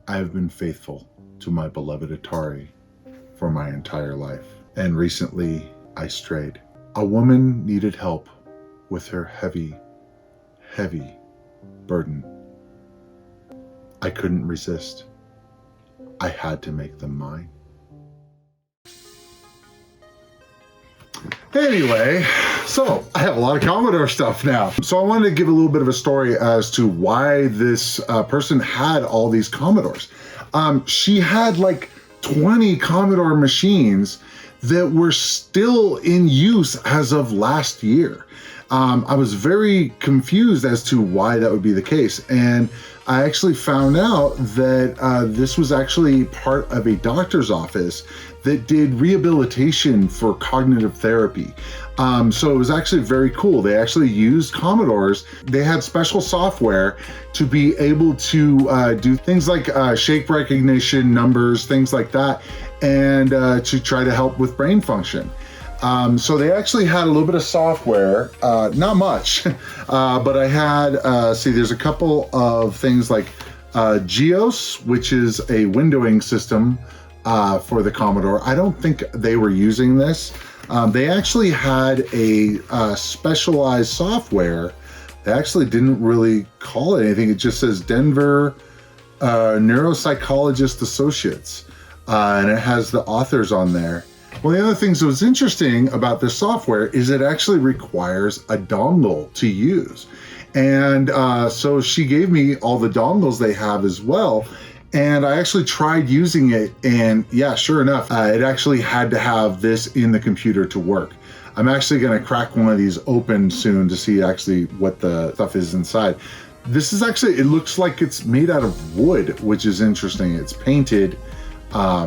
I have been faithful to my beloved Atari for my entire life. And recently I strayed. A woman needed help with her heavy, heavy burden. I couldn't resist. I had to make them mine. Anyway, so I have a lot of Commodore stuff now. So I wanted to give a little bit of a story as to why this person had all these Commodores. She had like 20 Commodore machines that were still in use as of last year. I was very confused as to why that would be the case. And I actually found out that this was actually part of a doctor's office that did rehabilitation for cognitive therapy. So it was actually very cool. They actually used Commodores. They had special software to be able to do things like shape recognition, numbers, things like that, and to try to help with brain function. So they actually had a little bit of software, not much, but I had, see, there's a couple of things like Geos, which is a windowing system for the Commodore. I don't think they were using this. They actually had a specialized software. They actually didn't really call it anything. It just says Denver Neuropsychologist Associates, and it has the authors on there. Well, the other things that was interesting about this software is it actually requires a dongle to use. And so she gave me all the dongles they have as well. And I actually tried using it, and yeah, sure enough, it actually had to have this in the computer to work. I'm actually gonna crack one of these open soon to see actually what the stuff is inside. This is actually, it looks like it's made out of wood, which is interesting. It's painted.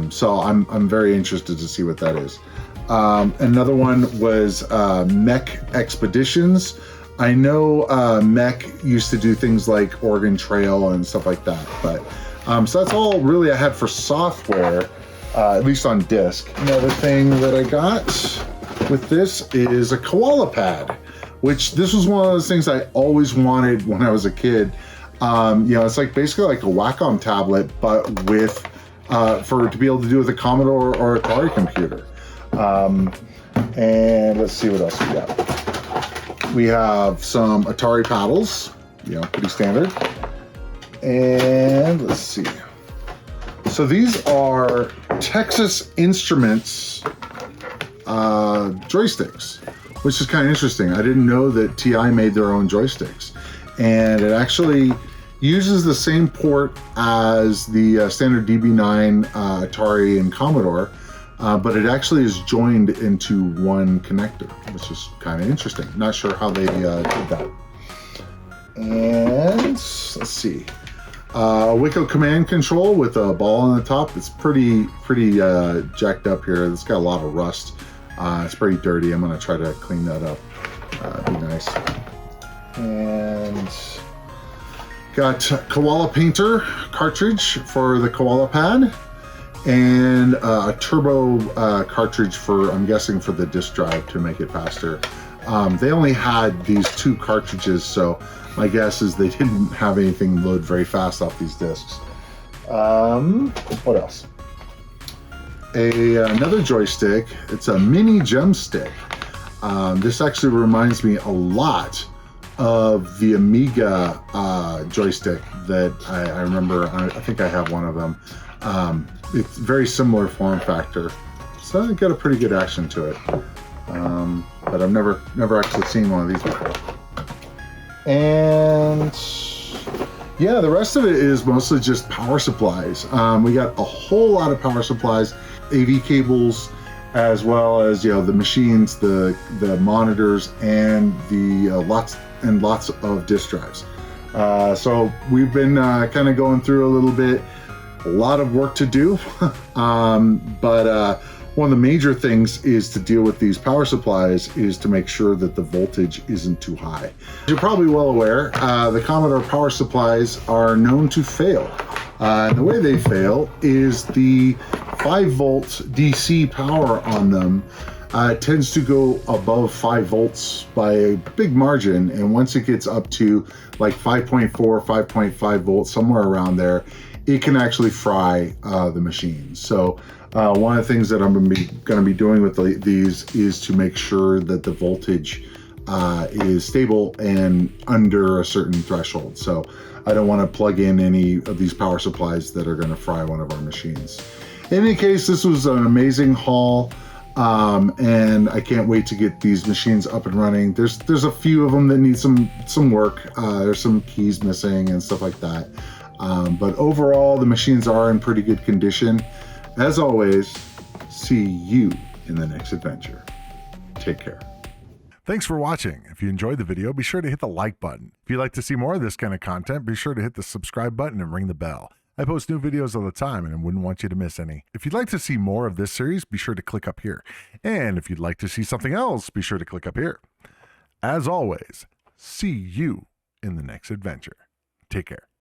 So I'm very interested to see what that is. Another one was Mech Expeditions. I know Mech used to do things like Oregon Trail and stuff like that, but so that's all really I had for software, at least on disk. Another thing that I got with this is a koala pad, which this was one of those things I always wanted when I was a kid. You know, it's like basically like a Wacom tablet, but with to be able to do with a Commodore or Atari computer. And let's see what else we got. We have some Atari paddles, you know, pretty standard. And let's see. So these are Texas Instruments joysticks, which is kind of interesting. I didn't know that TI made their own joysticks. And it actually uses the same port as the standard DB9 Atari and Commodore, but it actually is joined into one connector, which is kind of interesting. Not sure how they did that. And let's see. Wico command control with a ball on the top. It's pretty jacked up here. It's got a lot of rust. It's pretty dirty. I'm gonna try to clean that up. Be nice. And got Koala Painter cartridge for the Koala pad, and a turbo cartridge for, I'm guessing, for the disk drive to make it faster. They only had these two cartridges, so my guess is they didn't have anything load very fast off these discs. What else? Another joystick. It's a mini gem stick. This actually reminds me a lot of the Amiga joystick that I remember. I think I have one of them. It's very similar form factor, so I got a pretty good action to it. But I've never actually seen one of these before. And yeah, the rest of it is mostly just power supplies. We got a whole lot of power supplies, AV cables, as well as, you know, the machines, the monitors, and the lots and lots of disk drives. So we've been kind of going through a little bit, a lot of work to do, but one of the major things is to deal with these power supplies is to make sure that the voltage isn't too high. You're probably well aware, the Commodore power supplies are known to fail. And the way they fail is the 5 volt DC power on them it tends to go above 5 volts by a big margin, and once it gets up to like 5.4, 5.5 volts, somewhere around there, it can actually fry the machine. So one of the things that I'm going to be doing with these is to make sure that the voltage is stable and under a certain threshold. So I don't want to plug in any of these power supplies that are going to fry one of our machines. In any case, this was an amazing haul. And I can't wait to get these machines up and running. There's a few of them that need some work. There's some keys missing and stuff like that. But overall, the machines are in pretty good condition. As always, see you in the next adventure. Take care. Thanks for watching. If you enjoyed the video, be sure to hit the like button. If you'd like to see more of this kind of content, be sure to hit the subscribe button and ring the bell. I post new videos all the time and I wouldn't want you to miss any. If you'd like to see more of this series, be sure to click up here. And if you'd like to see something else, be sure to click up here. As always, see you in the next adventure. Take care.